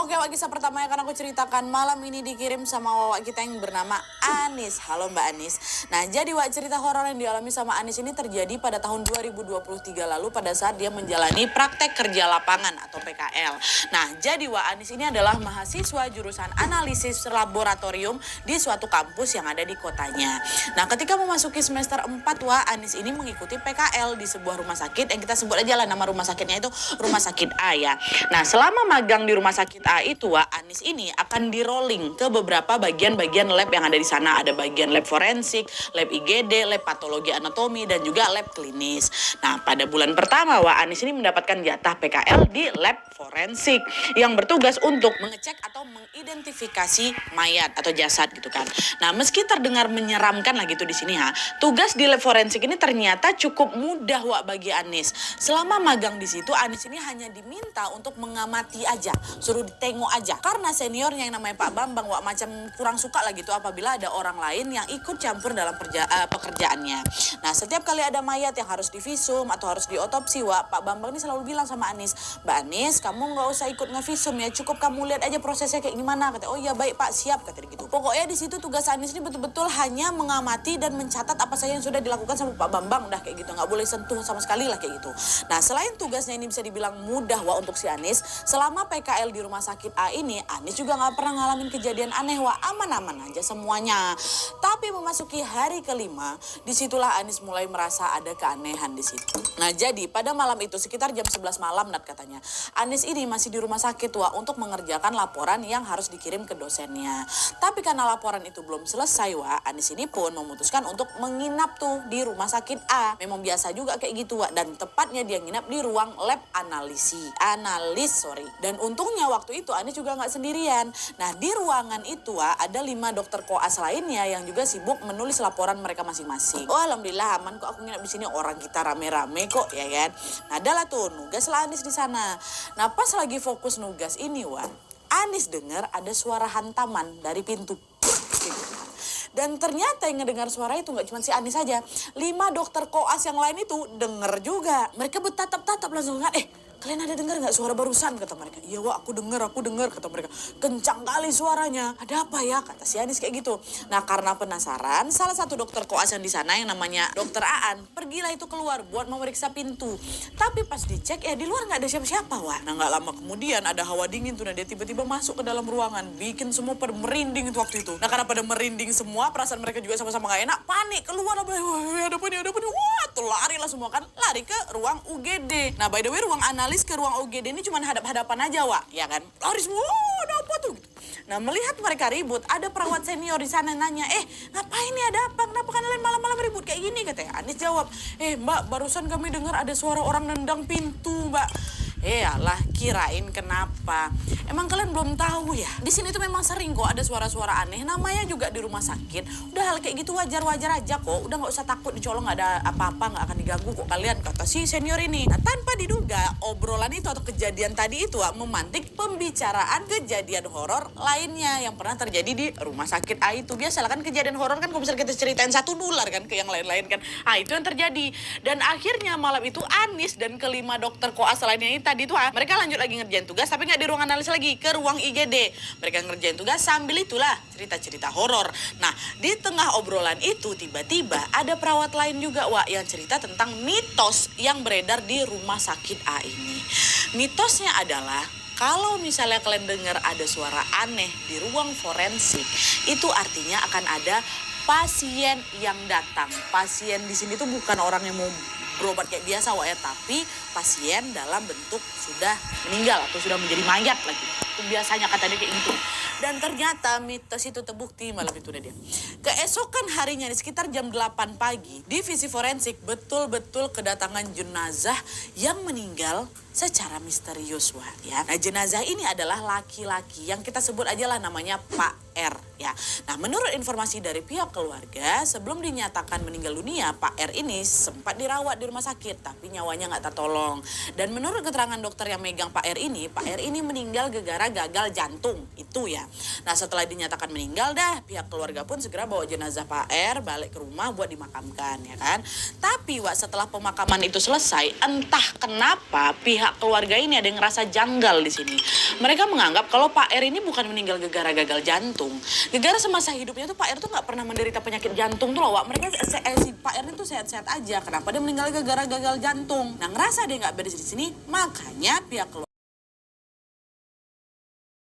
Oke, Wak, kisah pertama yang akan aku ceritakan malam ini dikirim sama Wak kita yang bernama Anis. Halo Mbak Anis. Nah, jadi Wak, cerita horor yang dialami sama Anis ini terjadi pada tahun 2023 lalu pada saat dia menjalani praktek kerja lapangan atau PKL. Nah, jadi Wak, Anis ini adalah mahasiswa jurusan analisis laboratorium di suatu kampus yang ada di kotanya. Nah, ketika memasuki semester 4 Wak, Anis ini mengikuti PKL di sebuah rumah sakit yang kita sebut aja lah nama rumah sakitnya itu Rumah Sakit A ya. Nah, selama magang di Rumah Sakit A itu Wak, Anis ini akan di-rolling ke beberapa bagian-bagian lab yang ada di sana. Ada bagian lab forensik, lab IGD, lab patologi anatomi, dan juga lab klinis. Nah, pada bulan pertama Wak, Anis ini mendapatkan jatah PKL di lab forensik yang bertugas untuk mengecek atau mengidentifikasi mayat atau jasad gitu kan. Nah, meski terdengar menyeramkan lah gitu di sini ya, tugas di lab forensik ini ternyata cukup mudah Wak bagi Anis. Selama magang di situ, Anis ini hanya diminta untuk mengamati aja, suruh ditengok aja. Karena seniornya yang namanya Pak Bambang Wak macam kurang suka lah gitu apabila ada orang lain yang ikut campur dalam pekerjaannya. Nah, setiap kali ada mayat yang harus divisum atau harus diotopsi Wak, Pak Bambang ini selalu bilang sama Anis, "Mbak Anis, kamu nggak usah ikut ngevisum ya, cukup kamu lihat aja prosesnya kayak gimana." Kata, "Oh iya baik Pak, siap," kata gitu. Pokoknya di situ tugas Anis ini betul-betul hanya mengamati dan mencatat apa saja yang sudah dilakukan sama Pak Bambang, udah kayak gitu, nggak boleh sentuh sama sekali lah kayak gitu. Nah, selain tugasnya ini bisa dibilang mudah Wak untuk si Anis, selama PKL di Rumah Sakit A ini, Anis juga nggak pernah ngalamin kejadian aneh Wak, aman-aman aja semuanya. Tapi memasuki hari kelima, disitulah Anis mulai merasa ada keanehan di situ. Nah, jadi pada malam itu sekitar jam 11 malam Nat katanya, Anis ini masih di rumah sakit Wak untuk mengerjakan laporan yang harus dikirim ke dosennya. Tapi karena laporan itu belum selesai Wak, Anis ini pun memutuskan untuk menginap tuh di Rumah Sakit A. Memang biasa juga kayak gitu Wak, dan tepatnya dia nginap di ruang lab analis. Dan untungnya waktu itu Anis juga nggak sendirian. Nah, di ruangan itu Wak, ada 5 dokter koas lainnya yang juga sibuk menulis laporan mereka masing-masing. Oh, alhamdulillah aman kok aku nginap di sini, orang kita rame-rame kok ya kan. Nah, adalah tuh nugas lah Anis di sana. Nah, pas lagi fokus nugas ini Wak, Anis dengar ada suara hantaman dari pintu. Dan ternyata yang ngedengar suara itu nggak cuma si Anis saja. 5 dokter koas yang lain itu denger juga. Mereka bertatap-tatap langsung kan, kalian ada dengar nggak suara barusan? Kata mereka. Iya Wak, aku dengar kata mereka. Kencang kali suaranya. Ada apa ya? Kata si Anis kayak gitu. Nah, karena penasaran, salah satu dokter koas yang di sana yang namanya Dokter Aan, pergilah itu keluar buat memeriksa pintu. Tapi pas dicek di luar nggak ada siapa-siapa Wak. Nah, nggak lama kemudian ada hawa dingin tuh. Nah, dia tiba-tiba masuk ke dalam ruangan, bikin semua pada merinding itu waktu itu. Nah, karena pada merinding semua, perasaan mereka juga sama-sama nggak enak, panik keluar. Wah, ada apa nih? Wah, tuh lari lah semua kan, lari ke ruang UGD. Nah, by the way, ruang analis ke ruang UGD ini cuma hadap-hadapan aja Wak, ya kan? Lari semua, ada apa tuh? Gitu. Nah, melihat mereka ribut, ada perawat senior di sana nanya, ngapain nih, ada apa? Kenapa kalian malam-malam ribut kayak gini? Katanya. Anis jawab, Mbak, barusan kami dengar ada suara orang nendang pintu, Mbak. Alah, kirain kenapa? Emang kalian belum tahu ya? Di sini tuh memang sering kok ada suara-suara aneh. Namanya juga di rumah sakit. Udah hal kayak gitu wajar-wajar aja kok. Udah nggak usah takut dicolong, nggak ada apa-apa, nggak akan diganggu kok kalian, kata si senior ini. Nah, tanpa diduga obrolan itu atau kejadian tadi itu memantik pembicaraan kejadian horor lainnya yang pernah terjadi di Rumah Sakit A itu. Biasalah kan kejadian horor kan kalau misalnya kita ceritain satu nular kan ke yang lain-lain kan. Itu yang terjadi. Dan akhirnya malam itu Anis dan kelima dokter koas lainnya ini tadi tuh mereka lanjut lagi ngerjain tugas, tapi nggak di ruang analis lagi, ke ruang IGD. Mereka ngerjain tugas sambil itulah cerita-cerita horor. Nah, di tengah obrolan itu tiba-tiba ada perawat lain juga Wak yang cerita tentang mitos yang beredar di Rumah Sakit A ini. Mitosnya adalah kalau misalnya kalian dengar ada suara aneh di ruang forensik, itu artinya akan ada pasien yang datang. Pasien di sini tuh bukan orang yang mau berobat kayak biasa Wak ya, tapi pasien dalam bentuk sudah meninggal atau sudah menjadi mayat lagi. Itu biasanya katanya kayak gitu. Dan ternyata mitos itu terbukti malam itu dia. Keesokan harinya di sekitar jam 8 pagi, divisi forensik betul-betul kedatangan jenazah yang meninggal secara misterius Wak ya. Nah, jenazah ini adalah laki-laki yang kita sebut aja lah namanya Pak R ya. Nah, menurut informasi dari pihak keluarga, sebelum dinyatakan meninggal dunia, Pak R ini sempat dirawat di rumah sakit tapi nyawanya nggak tertolong. Dan menurut keterangan dokter yang megang Pak R ini meninggal gara-gara gagal jantung itu ya. Nah, setelah dinyatakan meninggal pihak keluarga pun segera bawa jenazah Pak R balik ke rumah buat dimakamkan ya kan. Tapi Wak, setelah pemakaman itu selesai, entah kenapa pihak pihak keluarga ini ada yang ngerasa janggal di sini. Mereka menganggap kalau Pak R ini bukan meninggal gara-gara gagal jantung. Gara-gara semasa hidupnya tuh Pak R tuh nggak pernah menderita penyakit jantung tuh loh, Wak. Mereka si Pak R ini tuh sehat-sehat aja. Kenapa dia meninggal gara-gara gagal jantung? Nah, ngerasa dia nggak beres di sini, makanya pihak keluarga